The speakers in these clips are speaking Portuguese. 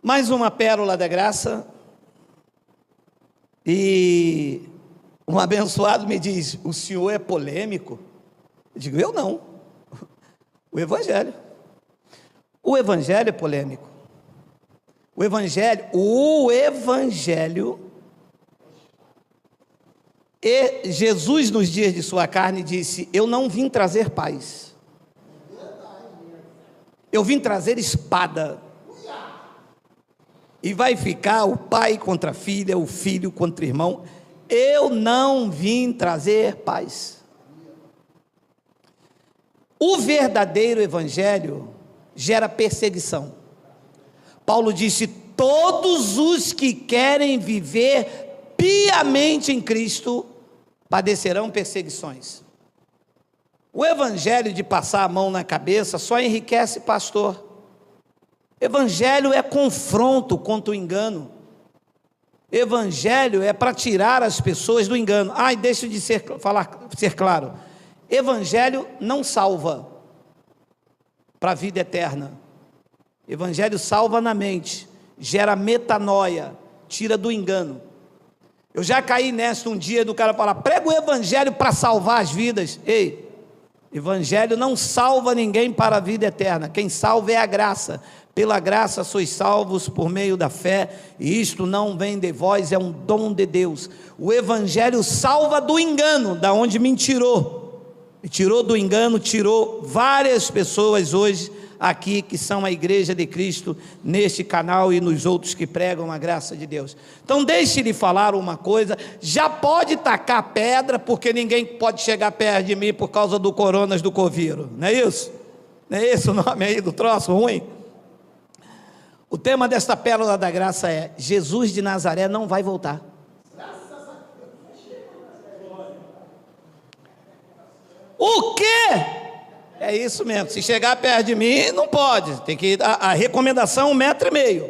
Mais uma pérola da graça. E um abençoado me diz: o senhor é polêmico? Eu digo: eu não. O Evangelho é polêmico. O Evangelho, e Jesus nos dias de sua carne disse: eu não vim trazer paz, eu vim trazer espada. E vai ficar o pai contra a filha, o filho contra o irmão. Eu não vim trazer paz. O verdadeiro evangelho gera perseguição. Paulo disse: todos os que querem viver piamente em Cristo padecerão perseguições. O evangelho de passar a mão na cabeça só enriquece pastor. Evangelho é confronto contra o engano. Evangelho é para tirar as pessoas do engano. E deixa de ser claro. Evangelho não salva para a vida eterna. Evangelho salva na mente, gera metanoia, tira do engano. Eu já caí nessa um dia do cara falar: prega o evangelho para salvar as vidas. Ei, evangelho não salva ninguém para a vida eterna. Quem salva é a graça. Pela graça sois salvos por meio da fé, e isto não vem de vós, é um dom de Deus. O evangelho salva do engano, da onde me tirou. Me tirou do engano, tirou várias pessoas hoje aqui que são a igreja de Cristo, neste canal e nos outros que pregam a graça de Deus. Então deixe-lhe falar uma coisa: já pode tacar pedra, porque ninguém pode chegar perto de mim por causa do coronas do Coviro, não é isso? Não é esse o nome aí do troço ruim? O tema desta pérola da graça é: Jesus de Nazaré não vai voltar. O quê? É isso mesmo, se chegar perto de mim, não pode, tem que ir, a recomendação 1,5 metro,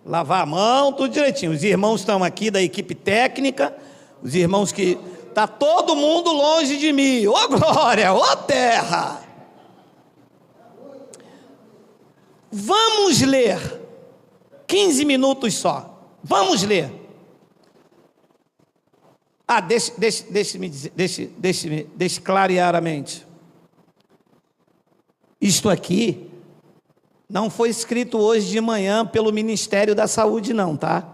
lavar a mão, tudo direitinho. Os irmãos estão aqui da equipe técnica, os irmãos que, está todo mundo longe de mim, ô glória, ô terra. Vamos ler, 15 minutos só, vamos ler. Deixe clarear a mente. Isto aqui não foi escrito hoje de manhã pelo Ministério da Saúde não, tá?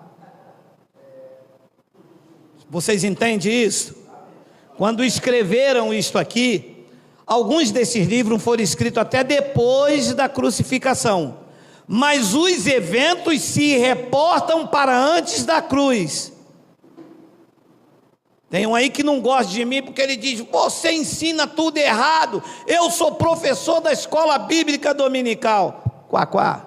Vocês entendem isso? Quando escreveram isto aqui, alguns desses livros foram escritos até depois da crucificação, mas os eventos se reportam para antes da cruz. Tem um aí que não gosta de mim porque ele diz: você ensina tudo errado, eu sou professor da escola bíblica dominical. Quá, quá.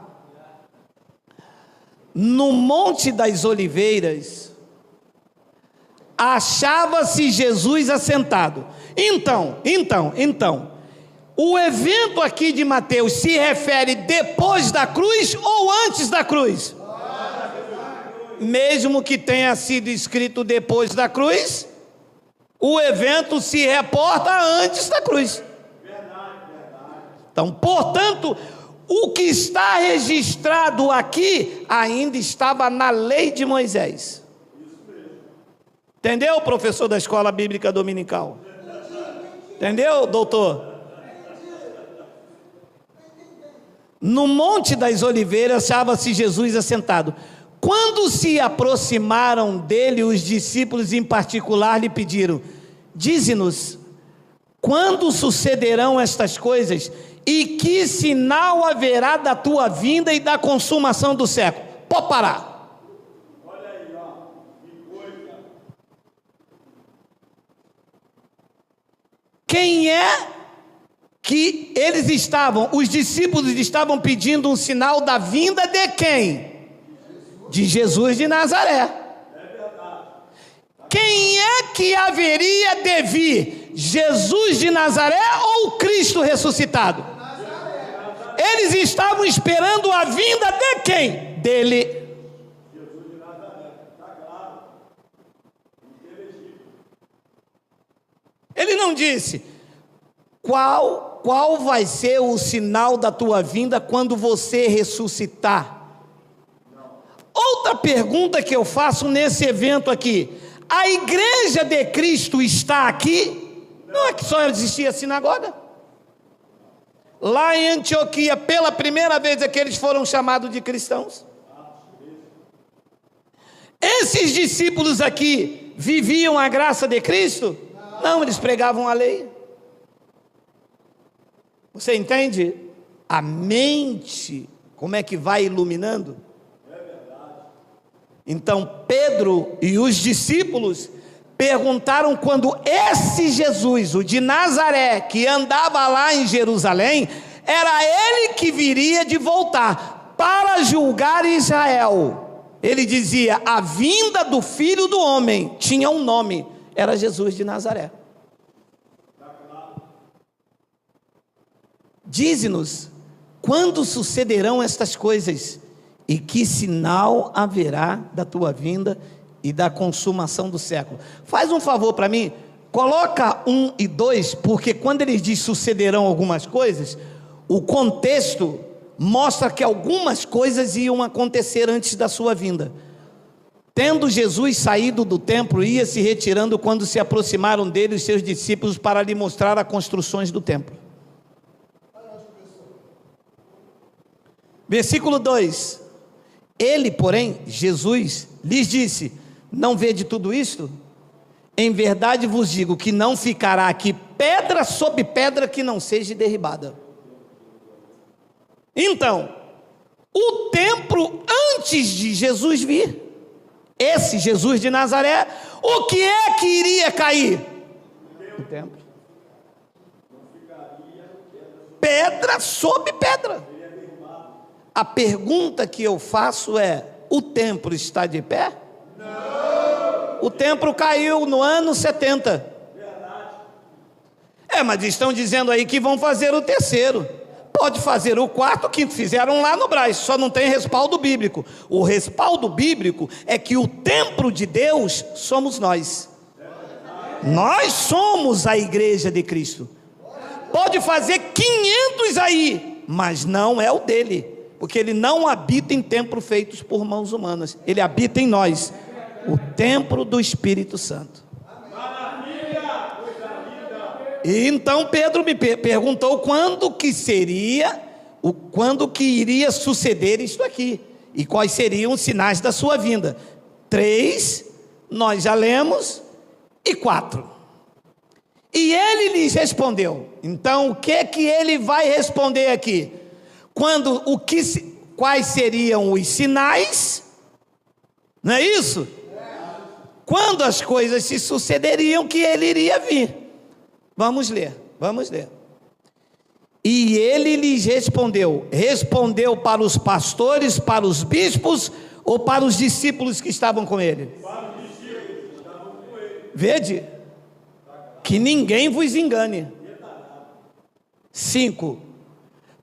No Monte das Oliveiras achava-se Jesus assentado. Então, o evento aqui de Mateus se refere depois da cruz ou antes da cruz? Mesmo que tenha sido escrito depois da cruz, o evento se reporta antes da cruz. Então, portanto, o que está registrado aqui ainda estava na lei de Moisés. Entendeu, professor da escola bíblica dominical? Entendeu, doutor? No Monte das Oliveiras achava-se Jesus assentado. Quando se aproximaram dele, os discípulos em particular lhe pediram: dize-nos, quando sucederão estas coisas, e que sinal haverá da tua vinda e da consumação do século? Pode parar. Olha aí, que coisa. Quem é que eles estavam, os discípulos estavam pedindo um sinal da vinda de quem? De Jesus de Nazaré. Quem é que haveria de vir? Jesus de Nazaré ou Cristo ressuscitado? Eles estavam esperando a vinda de quem? Dele. Jesus de Nazaré, está claro. Ele não disse qual vai ser o sinal da tua vinda quando você ressuscitar. outra pergunta que eu faço nesse evento aqui: a igreja de Cristo está aqui? Não é que só existia a sinagoga? Lá em Antioquia, pela primeira vez é que eles foram chamados de cristãos. Esses discípulos aqui viviam a graça de Cristo? Não, eles pregavam a lei. Você entende? A mente, como é que vai iluminando? Então Pedro e os discípulos perguntaram quando esse Jesus, o de Nazaré, que andava lá em Jerusalém, era ele que viria de voltar para julgar Israel. Ele dizia: a vinda do Filho do Homem tinha um nome, era Jesus de Nazaré. Dize-nos, quando sucederão estas coisas? E que sinal haverá da tua vinda e da consumação do século? Faz um favor para mim, coloca 1 e 2, porque quando ele diz sucederão algumas coisas, o contexto mostra que algumas coisas iam acontecer antes da sua vinda. Tendo Jesus saído do templo, ia se retirando quando se aproximaram dele os seus discípulos para lhe mostrar as construções do templo. Versículo 2: ele, porém, Jesus, lhes disse: não vede tudo isto? Em verdade vos digo que não ficará aqui pedra sobre pedra que não seja derribada. Então, o templo antes de Jesus vir, esse Jesus de Nazaré, o que é que iria cair? O templo. Pedra sobre pedra. A pergunta que eu faço é: o templo está de pé? Não. O templo caiu no ano 70. Verdade. Mas estão dizendo aí que vão fazer o terceiro. Pode fazer o quarto, que fizeram lá no Brás, só não tem respaldo bíblico. O respaldo bíblico é que o templo de Deus somos nós. Nós somos a igreja de Cristo. Pode fazer 500 aí, mas não é o dele, porque ele não habita em templos feitos por mãos humanas. Ele habita em nós, o templo do Espírito Santo. E então Pedro me perguntou quando que iria suceder isto aqui, e quais seriam os sinais da sua vinda. 3, nós já lemos, e 4. E ele lhes respondeu. Então o que ele vai responder aqui? Quais seriam os sinais? Não é isso? Quando as coisas se sucederiam que ele iria vir. Vamos ler. E ele lhes respondeu para os pastores, para os bispos ou para os discípulos que estavam com ele? Para os discípulos que estavam com ele. Vede, que ninguém vos engane. 5,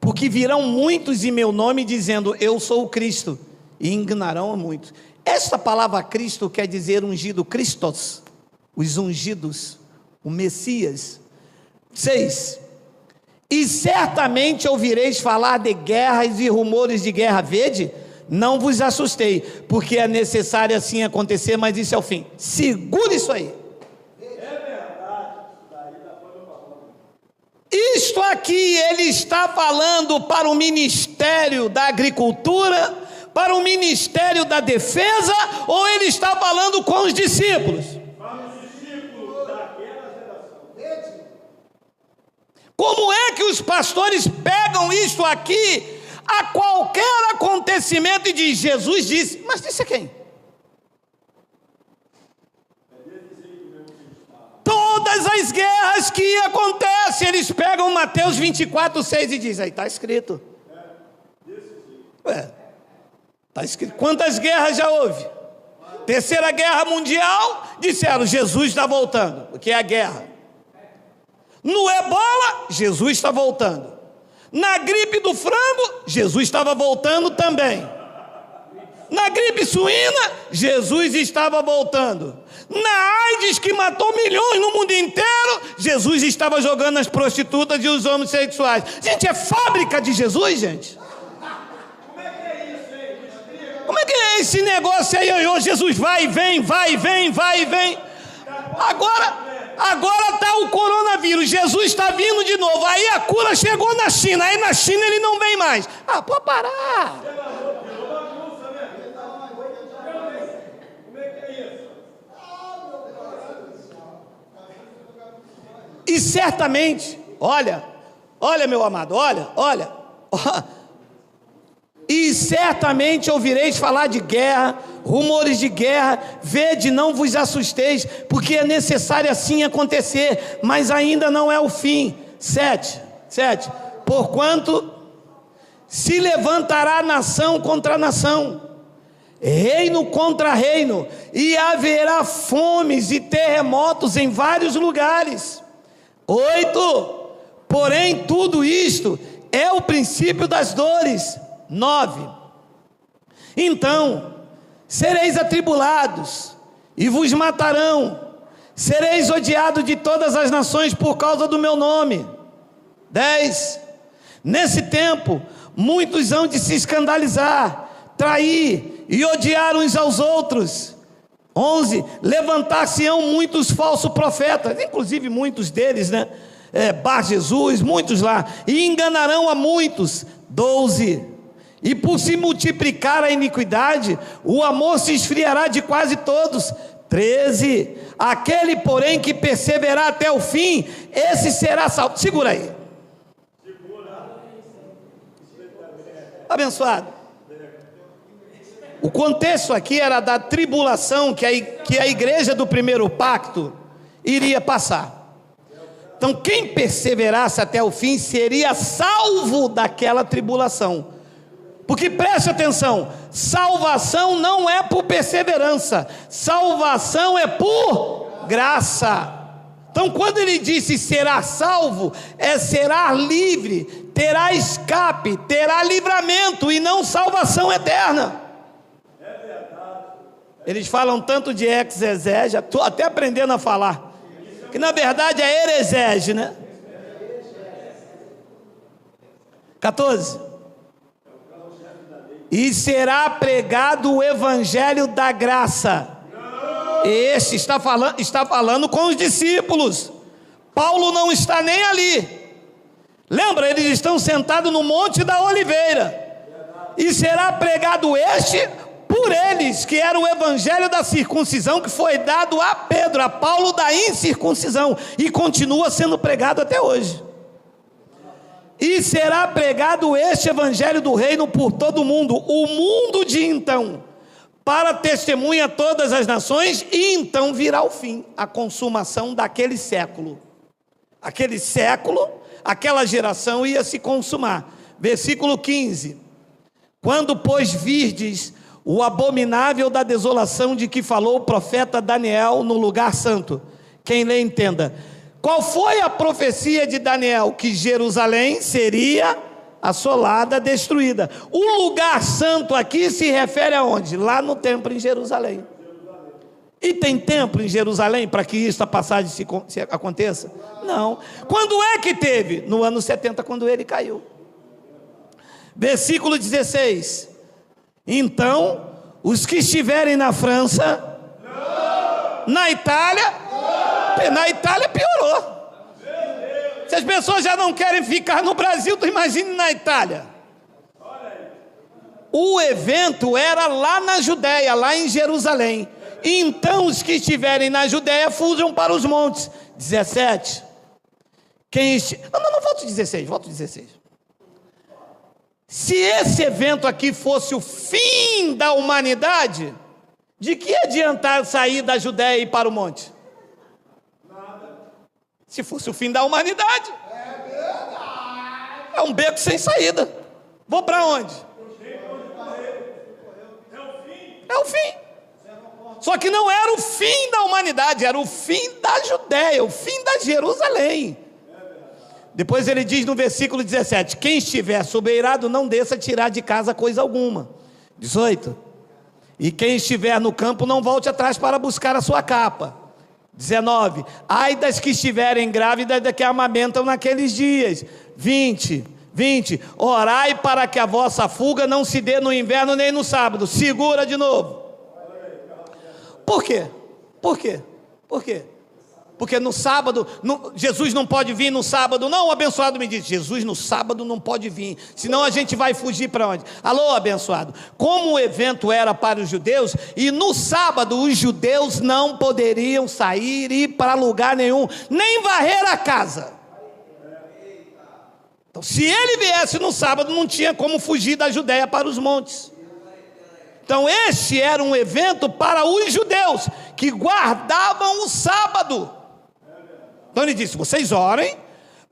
porque virão muitos em meu nome dizendo: eu sou o Cristo, e enganarão a muitos. Esta palavra Cristo quer dizer ungido, Christos, os ungidos, o Messias. 6, e certamente ouvireis falar de guerras e rumores de guerra. Vede, não vos assustei, porque é necessário assim acontecer, mas isso é o fim. Segura isso aí. Isto aqui ele está falando para o Ministério da Agricultura, para o Ministério da Defesa, ou ele está falando com os discípulos? Para os discípulos daquela geração. Como é que os pastores pegam isto aqui a qualquer acontecimento e diz: Jesus disse, mas disse a quem? Todas as guerras que acontecem, eles pegam Mateus 24, 6 e dizem: aí está escrito. Está escrito. Quantas guerras já houve? Terceira Guerra Mundial, disseram: Jesus está voltando, o que é a guerra? No Ebola, Jesus está voltando. Na gripe do frango, Jesus estava voltando também. Na gripe suína, Jesus estava voltando. Na AIDS, que matou milhões no mundo inteiro, Jesus estava jogando as prostitutas e os homossexuais. Gente, é fábrica de Jesus, gente. Como é que é isso, hein? Como é que é? é esse negócio aí, ô Jesus, vai e vem, vai e vem, vai e vem. Agora está o coronavírus, Jesus está vindo de novo, aí a cura chegou na China, aí na China ele não vem mais. Ah, pode parar. E certamente, olha meu amado, olha, e certamente ouvireis falar de guerra, rumores de guerra, vede, não vos assusteis, porque é necessário assim acontecer, mas ainda não é o fim. 7, porquanto se levantará nação contra nação, reino contra reino, e haverá fomes e terremotos em vários lugares. 8, porém tudo isto é o princípio das dores. 9, então sereis atribulados e vos matarão, sereis odiados de todas as nações por causa do meu nome. 10, nesse tempo muitos hão de se escandalizar, trair e odiar uns aos outros. 11, levantar-se-ão muitos falsos profetas, inclusive muitos deles, Bar Jesus, muitos lá, e enganarão a muitos. 12, e por se multiplicar a iniquidade, o amor se esfriará de quase todos. 13, aquele porém que perseverar até o fim, esse será salvo. Segura aí. Abençoado. O contexto aqui era da tribulação que a igreja do primeiro pacto iria passar. Então quem perseverasse até o fim seria salvo daquela tribulação. Porque preste atenção, salvação não é por perseverança, salvação é por graça. Então quando ele disse será salvo, será livre, terá escape, terá livramento e não salvação eterna. Eles falam tanto de exegese, estou até aprendendo a falar, que na verdade é herezege, 14, e será pregado o evangelho da graça. Este está falando com os discípulos. Paulo não está nem ali. Lembra, eles estão sentados no Monte da Oliveira. E será pregado este por eles, que era o evangelho da circuncisão, que foi dado a Pedro, a Paulo da incircuncisão, e continua sendo pregado até hoje. E será pregado este evangelho do reino por todo o mundo de então, para testemunha a todas as nações, e então virá o fim, a consumação daquele século. Aquele século, aquela geração ia se consumar. Versículo 15, quando pois virdes o abominável da desolação de que falou o profeta Daniel no lugar santo, quem lê entenda. Qual foi a profecia de Daniel? Que Jerusalém seria assolada, destruída. O lugar santo aqui se refere aonde? Lá no templo em Jerusalém. E tem templo em Jerusalém para que esta passagem se aconteça? Não. Quando é que teve? No ano 70, quando ele caiu. Versículo 16. Então, os que estiverem na França, na Itália, na Itália piorou. Se as pessoas já não querem ficar no Brasil, tu imagine na Itália. O evento era lá na Judéia, lá em Jerusalém. Então os que estiverem na Judéia fujam para os montes. 17. Não, volta 16. Se esse evento aqui fosse o fim da humanidade, de que adiantar sair da Judéia e ir para o monte? Se fosse o fim da humanidade, é um beco sem saída. Vou para onde? É o fim. Só que não era o fim da humanidade, era o fim da Judéia, o fim da Jerusalém. Depois ele diz no versículo 17: quem estiver sobeirado não desça tirar de casa coisa alguma. 18. E quem estiver no campo não volte atrás para buscar a sua capa. 19, ai das que estiverem grávidas da que amamentam naqueles dias. 20, 20, orai para que a vossa fuga não se dê no inverno nem no sábado. Segura de novo. Por quê? Por quê? Por quê? Porque no sábado, Jesus não pode vir no sábado. Não, o abençoado me disse, Jesus no sábado não pode vir, senão a gente vai fugir para onde? Alô, abençoado, como o evento era para os judeus, e no sábado os judeus não poderiam sair e ir para lugar nenhum, nem varrer a casa. Então, se ele viesse no sábado, não tinha como fugir da Judéia para os montes. Então este era um evento para os judeus, que guardavam o sábado. Então ele disse, vocês orem,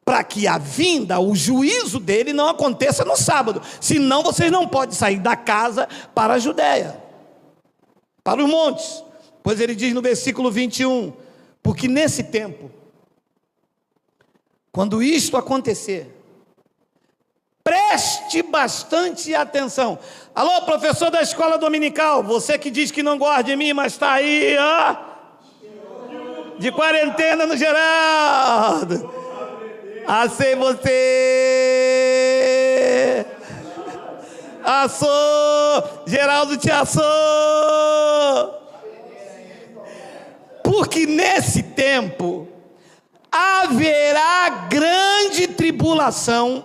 para que a vinda, o juízo dele não aconteça no sábado, senão vocês não podem sair da casa para a Judéia, para os montes. Pois ele diz no versículo 21, porque nesse tempo, quando isto acontecer, preste bastante atenção. Alô, professor da escola dominical, você que diz que não gosta de mim, mas está aí, ó, de quarentena no Geraldo. Assei você. Assou. Geraldo te assou. Porque nesse tempo haverá grande tribulação,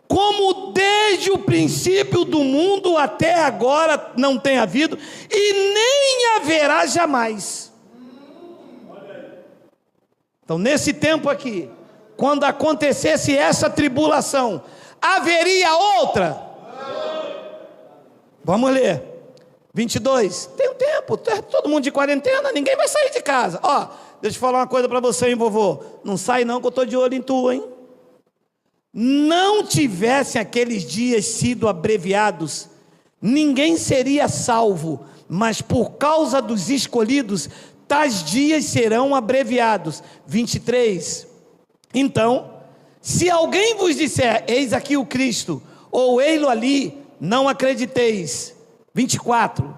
como desde o princípio do mundo até agora não tem havido, e nem haverá jamais. Então, nesse tempo aqui, quando acontecesse essa tribulação, haveria outra? Vamos ler. 22. Tem um tempo, todo mundo de quarentena, ninguém vai sair de casa. Ó, deixa eu falar uma coisa para você, hein, vovô. Não sai não, que eu estou de olho em tu, hein. Não tivessem aqueles dias sido abreviados, ninguém seria salvo, mas por causa dos escolhidos, tais dias serão abreviados. 23. Então, se alguém vos disser, eis aqui o Cristo, ou ei-lo ali, não acrediteis. 24.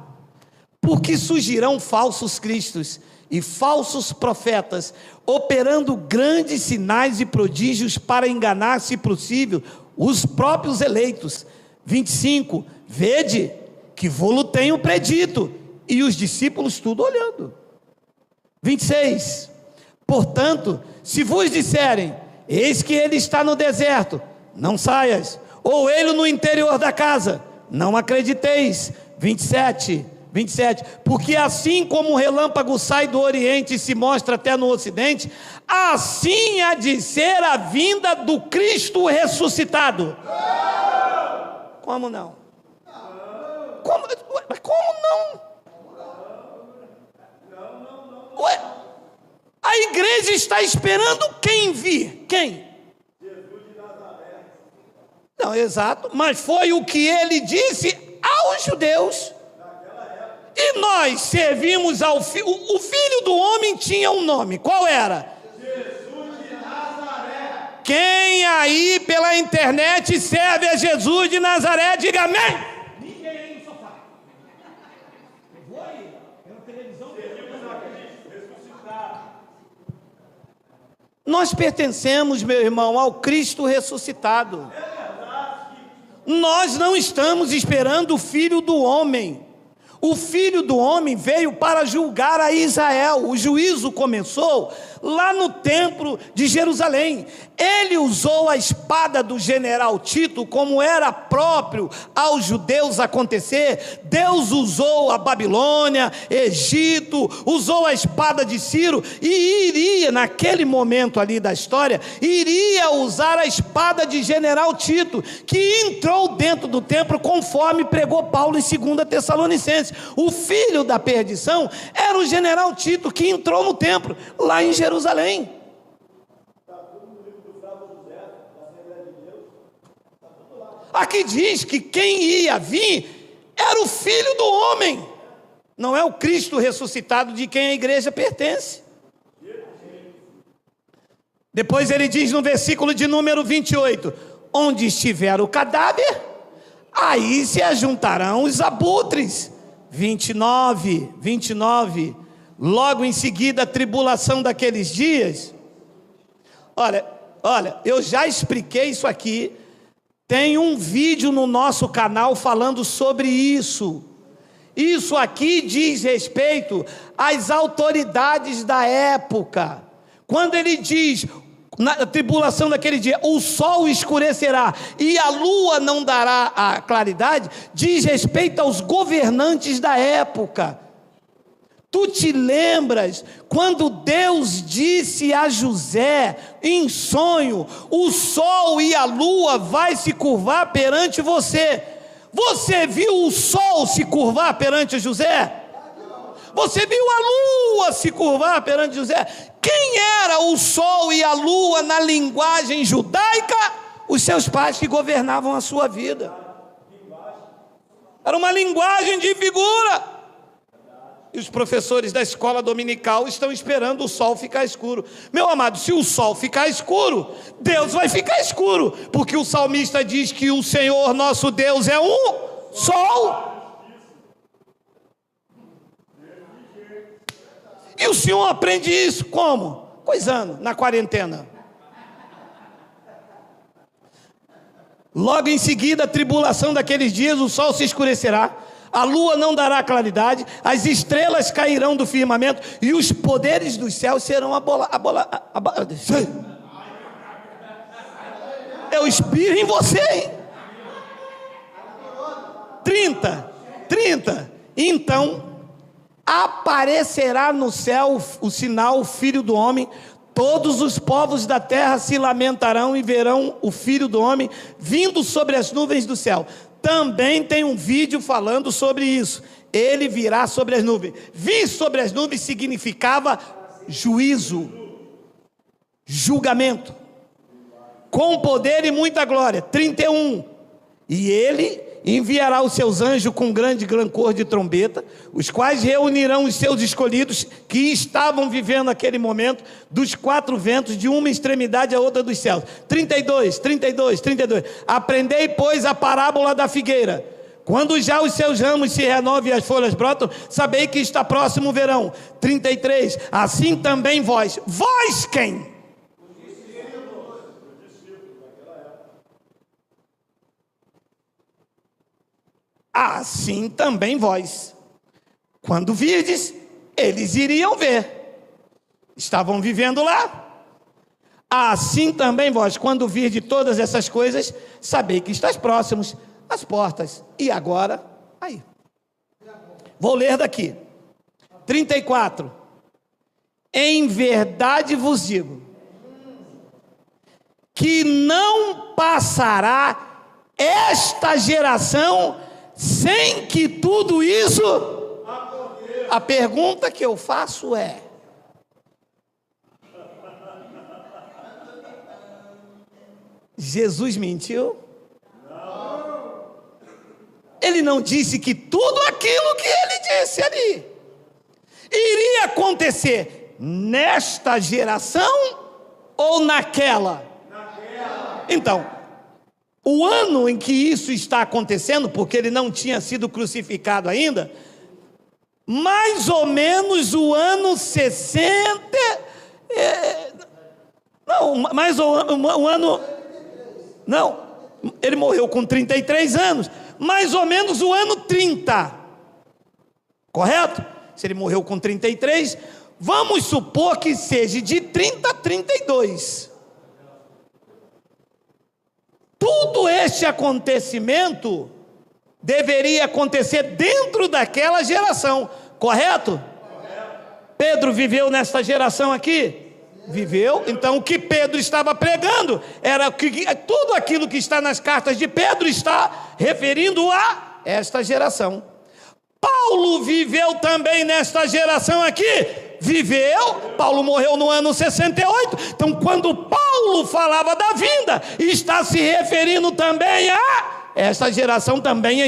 Porque surgirão falsos cristos e falsos profetas, operando grandes sinais e prodígios para enganar, se possível, os próprios eleitos. 25. Vede que vô-lo tenho predito, e os discípulos tudo olhando. 26. Portanto, se vos disserem, eis que ele está no deserto, não saias, ou ele no interior da casa, não acrediteis. 27, porque assim como o relâmpago sai do oriente e se mostra até no ocidente, assim há de ser a vinda do Cristo ressuscitado. Como não? Como não? Ué, a igreja está esperando quem vir? Quem? Jesus de Nazaré. Não, exato, mas foi o que ele disse aos judeus. E nós servimos ao Filho. O Filho do Homem tinha um nome. Qual era? Jesus de Nazaré. Quem aí pela internet serve a Jesus de Nazaré, diga amém. Ninguém aí no sofá. Eu vou aí, pela televisão. Nós pertencemos, meu irmão, ao Cristo ressuscitado. Nós não estamos esperando o Filho do Homem. O Filho do Homem veio para julgar a Israel. O juízo começou lá no templo de Jerusalém. Ele usou a espada do general Tito, como era próprio aos judeus acontecer. Deus usou a Babilônia, Egito, usou a espada de Ciro, e iria, naquele momento ali da história, iria usar a espada de general Tito, que entrou dentro do templo, conforme pregou Paulo em 2 Tessalonicenses. O filho da perdição era o general Tito, que entrou no templo, lá em Jerusalém. Aqui diz que quem ia vir era o Filho do Homem, não é o Cristo ressuscitado de quem a igreja pertence. Depois ele diz no versículo de número 28, onde estiver o cadáver, aí se ajuntarão os abutres. 29, logo em seguida a tribulação daqueles dias. Olha, eu já expliquei isso aqui Tem um vídeo no nosso canal falando sobre isso. Isso aqui diz respeito às autoridades da época. Quando ele diz, na tribulação daquele dia, o sol escurecerá e a lua não dará a claridade, diz respeito aos governantes da época. Tu te lembras quando Deus disse a José, em sonho, o sol e a lua vai se curvar perante você. Você viu o sol se curvar perante José? Você viu a lua se curvar perante José? Quem era o sol e a lua na linguagem judaica? Os seus pais que governavam a sua vida. Era uma linguagem de figura. E os professores da escola dominical estão esperando o sol ficar escuro. Meu amado, se o sol ficar escuro, Deus vai ficar escuro, porque o salmista diz que o Senhor nosso Deus é um sol. E o senhor aprende isso como? Coisando, na quarentena. Logo em seguida, a tribulação daqueles dias, o sol se escurecerá, a lua não dará claridade, as estrelas cairão do firmamento e os poderes dos céus serão abalados. Eu espirro em você, hein? 30. Então aparecerá no céu o sinal, o Filho do Homem. Todos os povos da terra se lamentarão e verão o Filho do Homem vindo sobre as nuvens do céu. Também tem um vídeo falando sobre isso. Ele virá sobre as nuvens. Vir sobre as nuvens significava juízo, julgamento, com poder e muita glória. 31. E ele enviará os seus anjos com grande cor de trombeta, os quais reunirão os seus escolhidos que estavam vivendo aquele momento dos quatro ventos, de uma extremidade à outra dos céus. 32. Aprendei, pois, a parábola da figueira. Quando já os seus ramos se renovam e as folhas brotam, sabei que está próximo o verão. 33. Assim também vós quem? Assim também vós, quando virdes, eles iriam ver, estavam vivendo lá. Assim também vós, quando virdes todas essas coisas, sabei que estáis próximos às portas. E agora, aí, vou ler daqui, 34. Em verdade vos digo, que não passará esta geração sem que tudo isso. A pergunta que eu faço é: Jesus mentiu? Não. Ele não disse que tudo aquilo que ele disse ali iria acontecer nesta geração ou naquela? Então, o ano em que isso está acontecendo, porque ele não tinha sido crucificado ainda, mais ou menos o ano 60, ele morreu com 33 anos, mais ou menos o ano 30, correto? Se ele morreu com 33, vamos supor que seja de 30 a 32. Tudo este acontecimento deveria acontecer dentro daquela geração, correto? Pedro viveu nesta geração aqui? Viveu. Então o que Pedro estava pregando era que tudo aquilo que está nas cartas de Pedro está referindo a esta geração. Paulo viveu também nesta geração aqui? Viveu. Paulo morreu no ano 68. Então quando Paulo falava da vinda, está se referindo também a esta geração também.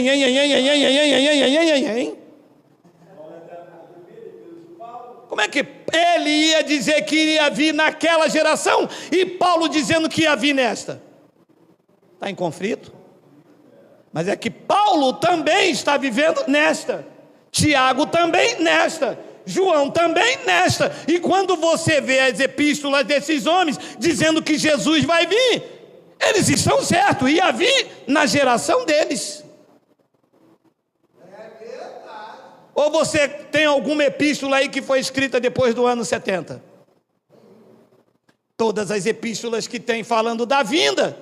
Como é que ele ia dizer que iria vir naquela geração e Paulo dizendo que ia vir nesta? Está em conflito? Mas é que Paulo também está vivendo nesta, Tiago também nesta, João também nesta. E quando você vê as epístolas desses homens dizendo que Jesus vai vir, Eles estão certos, ia vir na geração deles. Ou você tem alguma epístola aí que foi escrita depois do ano 70? Todas as epístolas que tem falando da vinda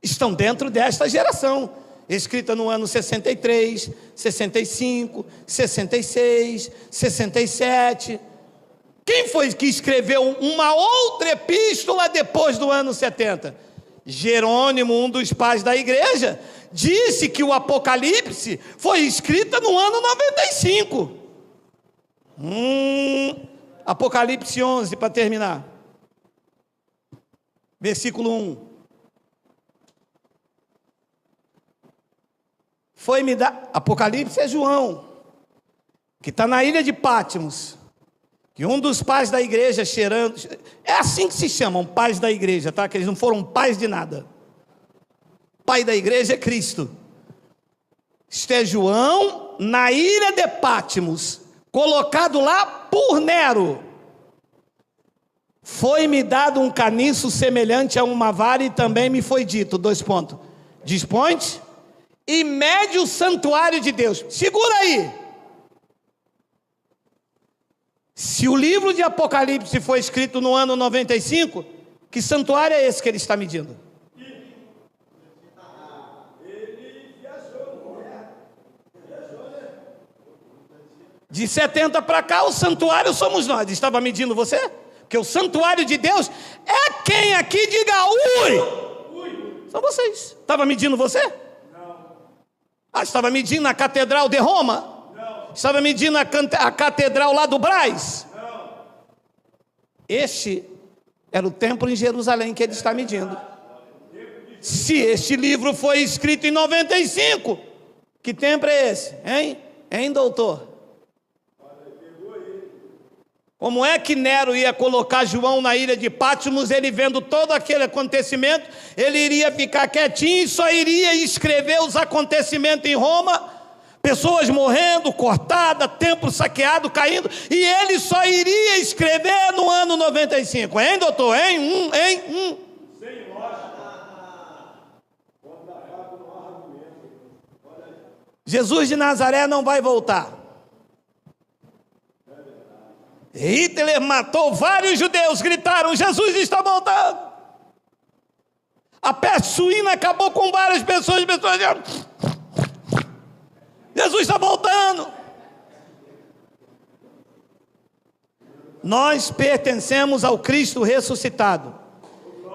estão dentro desta geração, escrita no ano 63, 65, 66, 67. Quem foi que escreveu uma outra epístola depois do ano 70? Jerônimo, um dos pais da igreja, disse que o Apocalipse foi escrita no ano 95. Apocalipse 11, para terminar. Versículo 1. Foi-me dar... Apocalipse é João, que está na ilha de Patmos, que um dos pais da igreja cheirando... É assim que se chamam, pais da igreja, tá? Que eles não foram pais de nada. Pai da igreja é Cristo. Este é João, na ilha de Patmos, colocado lá por Nero. Foi-me dado um caniço semelhante a uma vara e também me foi dito, dispõe-te e mede o santuário de Deus. Segura aí. Se o livro de Apocalipse foi escrito no ano 95, que santuário é esse que ele está medindo? De 70 para cá, o santuário somos nós. Estava medindo você? Porque o santuário de Deus é quem aqui diga ui. São vocês. Estava medindo você? Não. Estava medindo a Catedral de Roma? Não. Estava medindo a Catedral lá do Brás? Não. Este era o templo em Jerusalém que ele está medindo. Se este livro foi escrito em 95, que templo é esse? Hein, doutor? Como é que Nero ia colocar João na ilha de Patmos? Ele vendo todo aquele acontecimento, ele iria ficar quietinho e só iria escrever os acontecimentos em Roma, pessoas morrendo, cortadas, templo saqueado, caindo, e ele só iria escrever no ano 95, hein, doutor? Hein? Sem lógica. Jesus de Nazaré não vai voltar. Hitler matou vários judeus, gritaram, Jesus está voltando. A peste suína acabou com várias pessoas, Jesus está voltando. Nós pertencemos ao Cristo ressuscitado.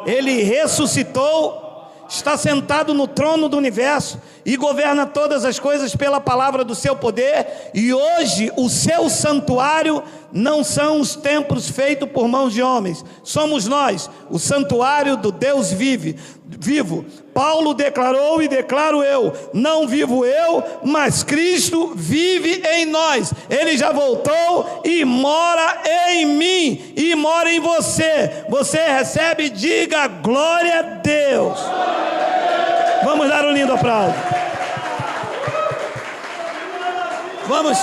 Ele ressuscitou, está sentado no trono do universo e governa todas as coisas pela palavra do seu poder, e hoje o seu santuário não são os templos feitos por mãos de homens, somos nós, o santuário do Deus vivo. Paulo declarou e declaro eu, não vivo eu, mas Cristo vive em nós. Ele já voltou e mora em mim e mora em você. Você recebe, diga glória a Deus. Vamos dar um lindo aplauso. Vamos.